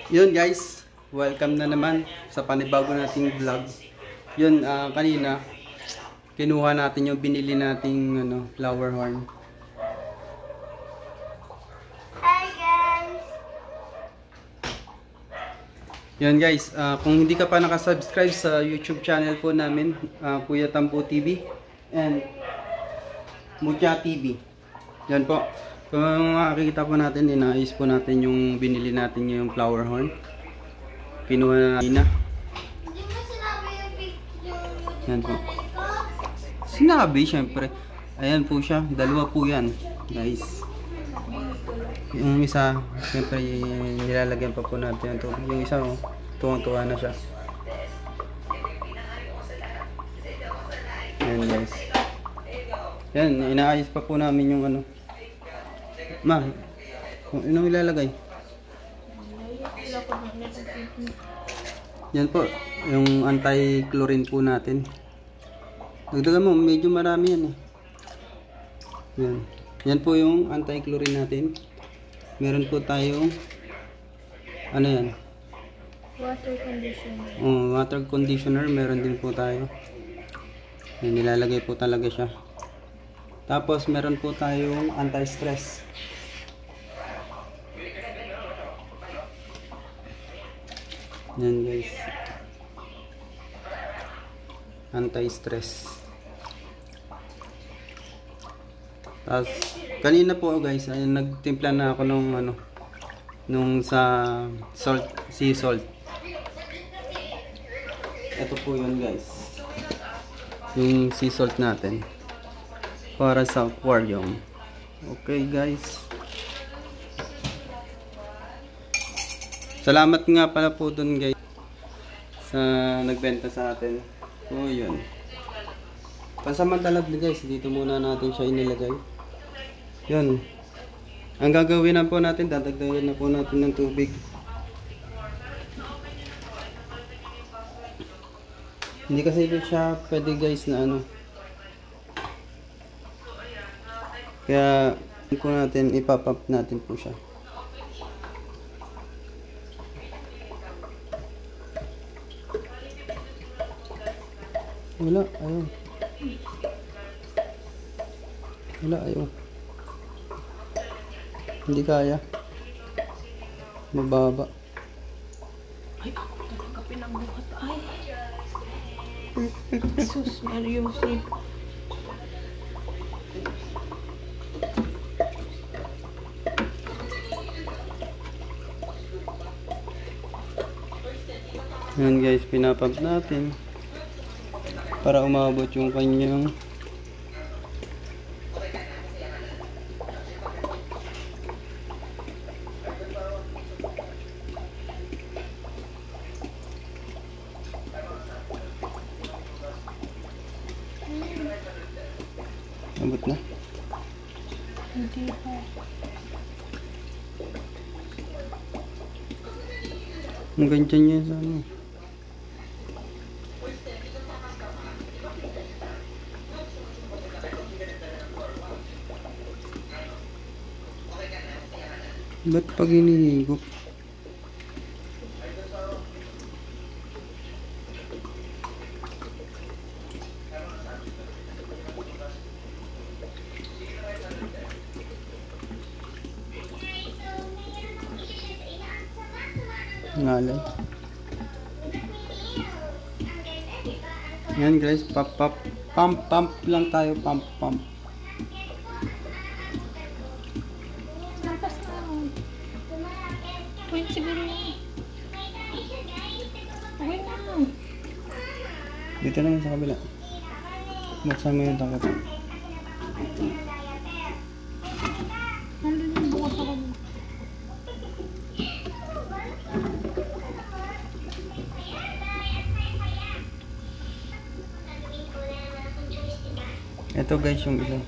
Yun guys, welcome na naman sa panibago nating vlog. Yun, kanina kinuha natin yung binili nating flower horn. Hi guys! Yun guys, kung hindi ka pa nakasubscribe sa YouTube channel po namin, Kuya Tambo TV and Mucha TV. Yan po. Kung makikita po natin, inaayos po natin yung binili natin yung flower horn. Kinuha na natin na. Hindi mo sinabi yung YouTube Yan po. channel ko? Sinabi, syempre. Ayan po siya. Dalawa po yan, guys. Yung isa, syempre, nilalagyan pa po natin yung tubig. Yung isa, tuwang-tuwa na siya. Ayan, guys. Yan, inaayos pa po namin yung Ma, anong ilalagay? Yan po, yung anti-chlorine po natin. Dagdagan mo, medyo marami yan eh. Yan. Yan po yung anti-chlorine natin. Meron po tayong ano yan? Water conditioner. Water conditioner, meron din po tayo. Yan, nilalagay po talaga siya. Tapos meron po tayong anti-stress. Yan guys. Anti-stress. Tapos kanina po guys, ay nagtimpla na ako nung sa sea salt. Ito po yun guys. Yung sea salt natin para sa aquarium. Okay guys. Salamat nga pala po dun guys sa nagbenta sa atin. Yun. Pansamantala guys, dito muna natin siya inilagay. Yun. Ang gagawin na po natin, dadagdagan na po natin ng tubig. Hindi kasi siya pwede guys na kaya po natin, ipapump natin po siya. Wala, ayaw. Wala, ayaw. Hindi kaya. Mababa. Ay, ako talaga pinagbuhat. Ay. Sus, Mariusip. Yan guys, pinapump natin para umabot yung kanyang abot na. Hindi pa. Ang ganyan niya sa ba't pag hinihigop? Ngalay. Yan guys, pump lang tayo, pump. Lampas na. Wait, siguro yun. Wait na. Dito naman sa kabila. Buksan mo yung takot. Nandun yung bukas ako. Ito guys yung isa.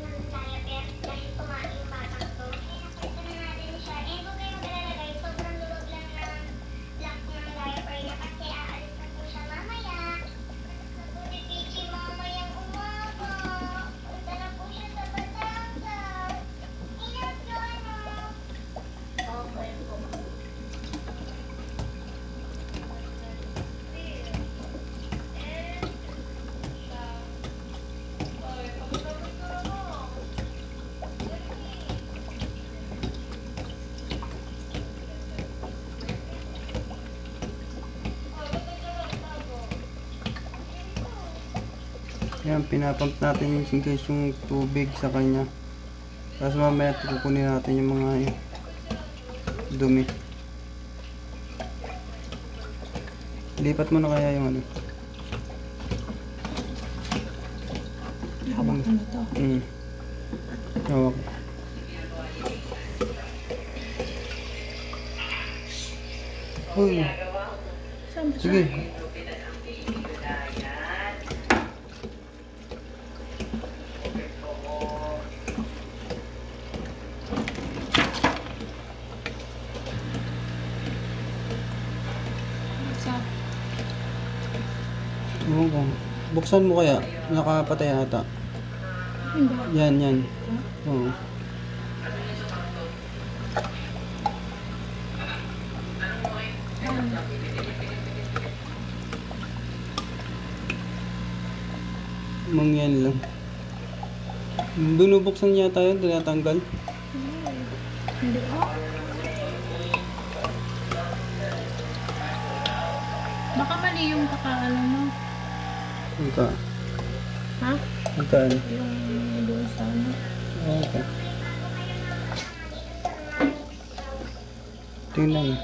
Yan, pinapump natin yung guys yung tubig sa kanya. Tapos mamaya kukunin natin yung mga dumi. Lipat mo na kaya yung ano. Hawak ko na to. Hawak. Uy. Saan ba siya? Sige. Saan? Buksan mo kaya. Nakapatay ata. Hindi. Yan. Oo. Mangyan lang. Binubuksan niya tayo, tinatanggal. Hindi ko. Baka mali yung pakaalam mo. Ika. Ha? Ikaan. Yung doon sa ano. Okay. Tingnan.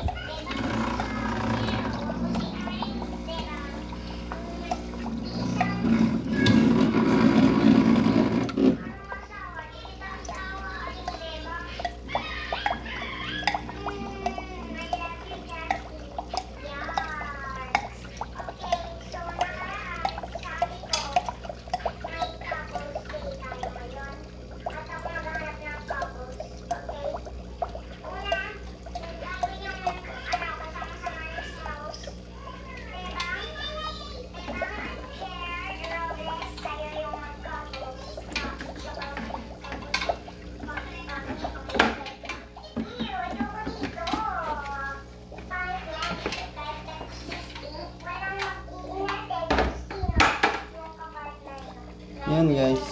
Yan guys.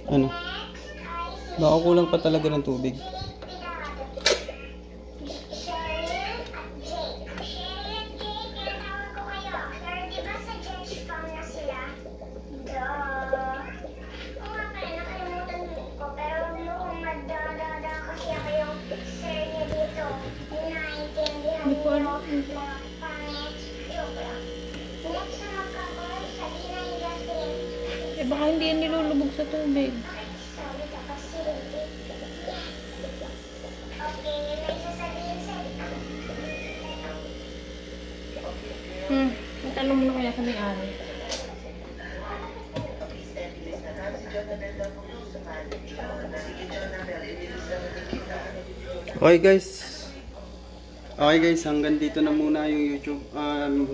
Ano? Baka kulang pa talaga ng tubig. Hindi ko alam. Baka hindi yan nilulubog sa tubig. Tanong mo na kaya sa may-ari. Okay guys, hanggang dito na muna yung YouTube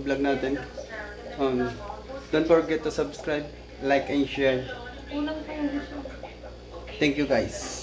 vlog natin. Don't forget to subscribe, like and share. Unang tayo gusto. Thank you guys.